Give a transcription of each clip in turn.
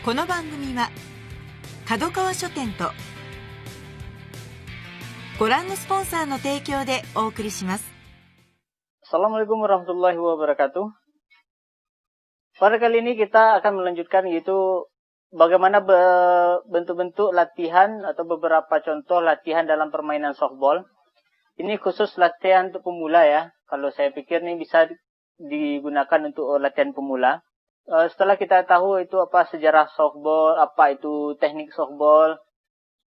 この番組は角川書店とご覧のスポンサーの提供でお送りします。 Assalamualaikum warahmatullahi wabarakatuh. Pada kali ini kita akan melanjutkan yaitu bagaimana bentuk-bentuk latihan atau beberapa contoh latihan dalam permainan softball. Ini khusus latihan untuk pemula ya. Kalau saya pikir ini bisa digunakan untuk latihan pemula. Setelah kita tahu itu apa sejarah softball, apa itu teknik softball,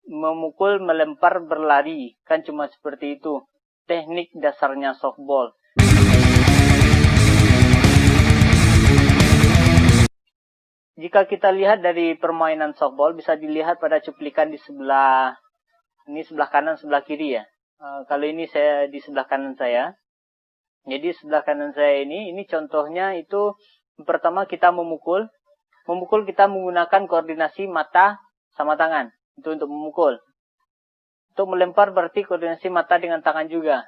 memukul, melempar, berlari, kan cuma seperti itu teknik dasarnya softball. Jika kita lihat dari permainan softball, bisa dilihat pada cuplikan di sebelah kanan, sebelah kiri ya. Kalau ini saya di sebelah kanan saya. Jadi sebelah kanan saya ini contohnya itu pertama kita memukul kita menggunakan koordinasi mata sama tangan. Itu untuk memukul. Untuk melempar berarti koordinasi mata dengan tangan juga.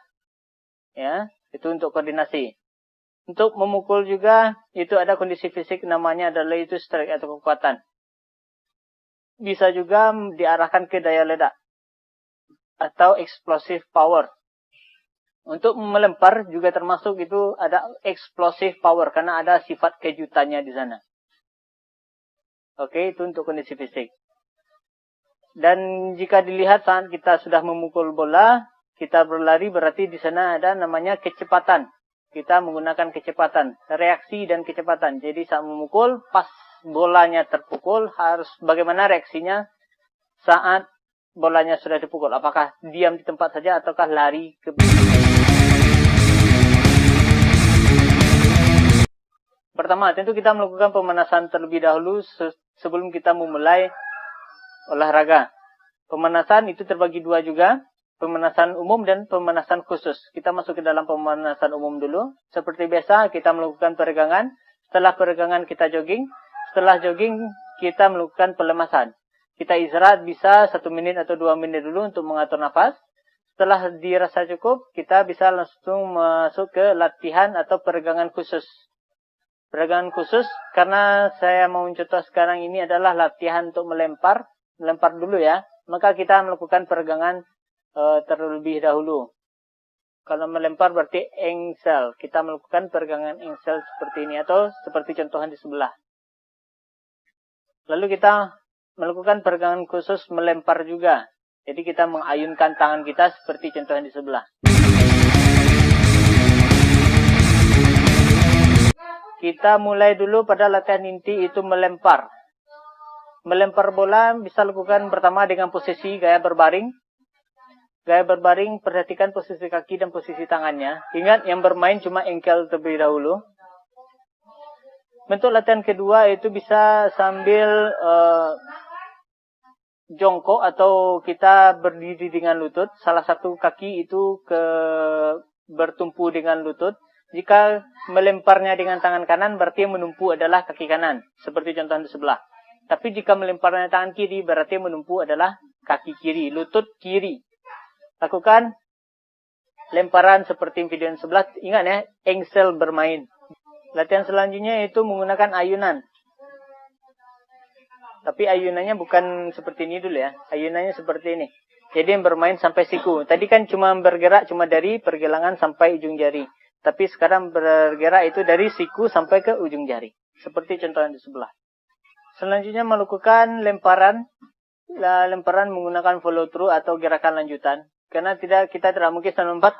Ya, itu untuk koordinasi. Untuk memukul juga itu ada kondisi fisik namanya adalah itu strike atau kekuatan. Bisa juga diarahkan ke daya ledak atau explosive power. Untuk melempar juga termasuk itu ada explosive power karena ada sifat kejutannya di sana. Oke, itu untuk kondisi fisik. Dan jika dilihat saat kita sudah memukul bola, kita berlari berarti di sana ada namanya kecepatan. Kita menggunakan kecepatan, reaksi dan kecepatan. Jadi saat memukul, pas bolanya terpukul, harus bagaimana reaksinya saat bolanya sudah dipukul. Apakah diam di tempat saja ataukah lari ke Pertama, tentu kita melakukan pemanasan terlebih dahulu sebelum kita memulai olahraga. Pemanasan itu terbagi dua juga, pemanasan umum dan pemanasan khusus. Kita masuk ke dalam pemanasan umum dulu. Seperti biasa, kita melakukan peregangan. Setelah peregangan, kita jogging. Setelah jogging, kita melakukan pelemasan. Kita istirahat bisa 1 menit atau 2 menit dulu untuk mengatur nafas. Setelah dirasa cukup, kita bisa langsung masuk ke latihan atau peregangan khusus. Peregangan khusus, karena saya mau contoh sekarang ini adalah latihan untuk melempar dulu ya. Maka kita melakukan peregangan terlebih dahulu. Kalau melempar berarti engsel. Kita melakukan peregangan engsel seperti ini atau seperti contohan di sebelah. Lalu kita melakukan peregangan khusus melempar juga. Jadi kita mengayunkan tangan kita seperti contohan di sebelah. Kita mulai dulu pada latihan inti itu melempar. Melempar bola bisa lakukan pertama dengan posisi gaya berbaring. Gaya berbaring, perhatikan posisi kaki dan posisi tangannya. Ingat yang bermain cuma engkel terlebih dahulu. Bentuk latihan kedua itu bisa sambil jongkok atau kita berdiri dengan lutut. Salah satu kaki itu bertumpu dengan lutut. Jika melemparnya dengan tangan kanan, berarti yang menumpu adalah kaki kanan. Seperti contoh di sebelah. Tapi jika melemparnya tangan kiri, berarti yang menumpu adalah kaki kiri, lutut kiri. Lakukan lemparan seperti video yang sebelah. Ingat ya, engsel bermain. Latihan selanjutnya itu menggunakan ayunan. Tapi ayunannya bukan seperti ini dulu ya. Ayunannya seperti ini. Jadi yang bermain sampai siku. Tadi kan cuma bergerak cuma dari pergelangan sampai ujung jari. Tapi sekarang bergerak itu dari siku sampai ke ujung jari. Seperti contoh di sebelah. Selanjutnya melakukan lemparan. Lemparan menggunakan follow through atau gerakan lanjutan. Karena kita tidak mungkin melompat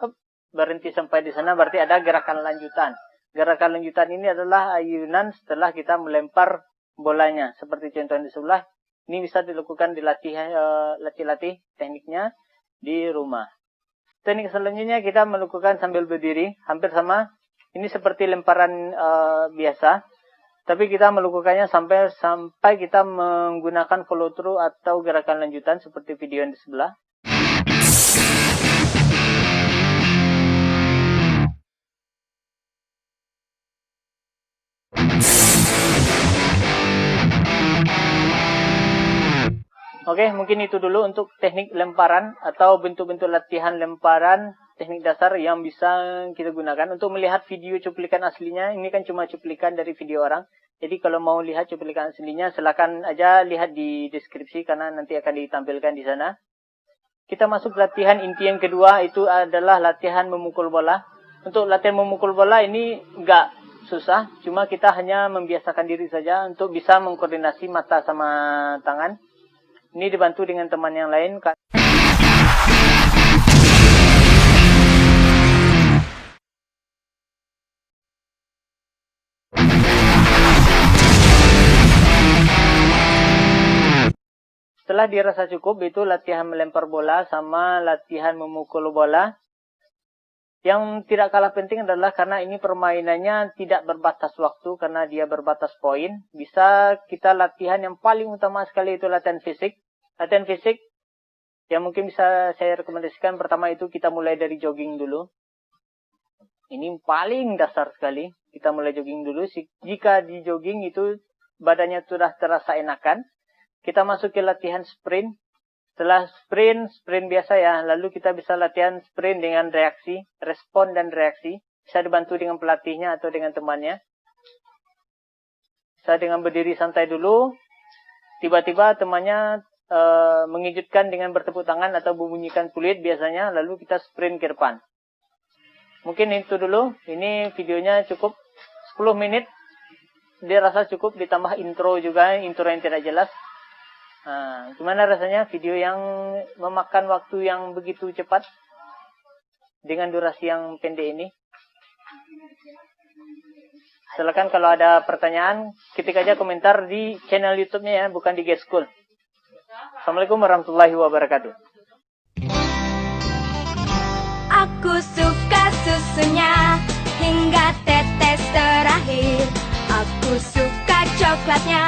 berhenti sampai di sana. Berarti ada gerakan lanjutan. Gerakan lanjutan ini adalah ayunan setelah kita melempar bolanya. Seperti contoh di sebelah. Ini bisa dilakukan latih tekniknya di rumah. Teknik selanjutnya kita melakukan sambil berdiri, hampir sama. Ini seperti lemparan biasa, tapi kita melakukannya sampai kita menggunakan follow through atau gerakan lanjutan seperti video yang di sebelah. Oke, mungkin itu dulu untuk teknik lemparan atau bentuk-bentuk latihan lemparan teknik dasar yang bisa kita gunakan. Untuk melihat video cuplikan aslinya, ini kan cuma cuplikan dari video orang. Jadi kalau mau lihat cuplikan aslinya, silakan aja lihat di deskripsi karena nanti akan ditampilkan di sana. Kita masuk latihan inti yang kedua, itu adalah latihan memukul bola. Untuk latihan memukul bola ini enggak susah, cuma kita hanya membiasakan diri saja untuk bisa mengkoordinasi mata sama tangan. Ini dibantu dengan teman yang lain. Setelah dirasa cukup, itu latihan melempar bola sama latihan memukul bola. Yang tidak kalah penting adalah karena ini permainannya tidak berbatas waktu, karena dia berbatas poin. Bisa kita latihan yang paling utama sekali itu latihan fisik. Latihan fisik yang mungkin bisa saya rekomendasikan, pertama itu kita mulai dari jogging dulu. Ini paling dasar sekali. Kita mulai jogging dulu. Jika di jogging itu badannya sudah terasa enakan, kita masuk ke latihan sprint. Setelah sprint biasa ya. Lalu kita bisa latihan sprint dengan reaksi, respon dan reaksi. Bisa dibantu dengan pelatihnya atau dengan temannya. Bisa dengan berdiri santai dulu. Tiba-tiba temannya mengejutkan dengan bertepuk tangan atau membunyikan kulit biasanya. Lalu kita sprint ke depan. Mungkin itu dulu. Ini videonya cukup 10 menit. Dia rasa cukup, ditambah intro juga. Intro yang tidak jelas. Nah, gimana rasanya video yang memakan waktu yang begitu cepat dengan durasi yang pendek ini? Silakan kalau ada pertanyaan, ketik aja komentar di channel YouTube-nya ya, bukan di G-School. Assalamualaikum warahmatullahi wabarakatuh. Aku suka susunya hingga tetes terakhir. Aku suka coklatnya.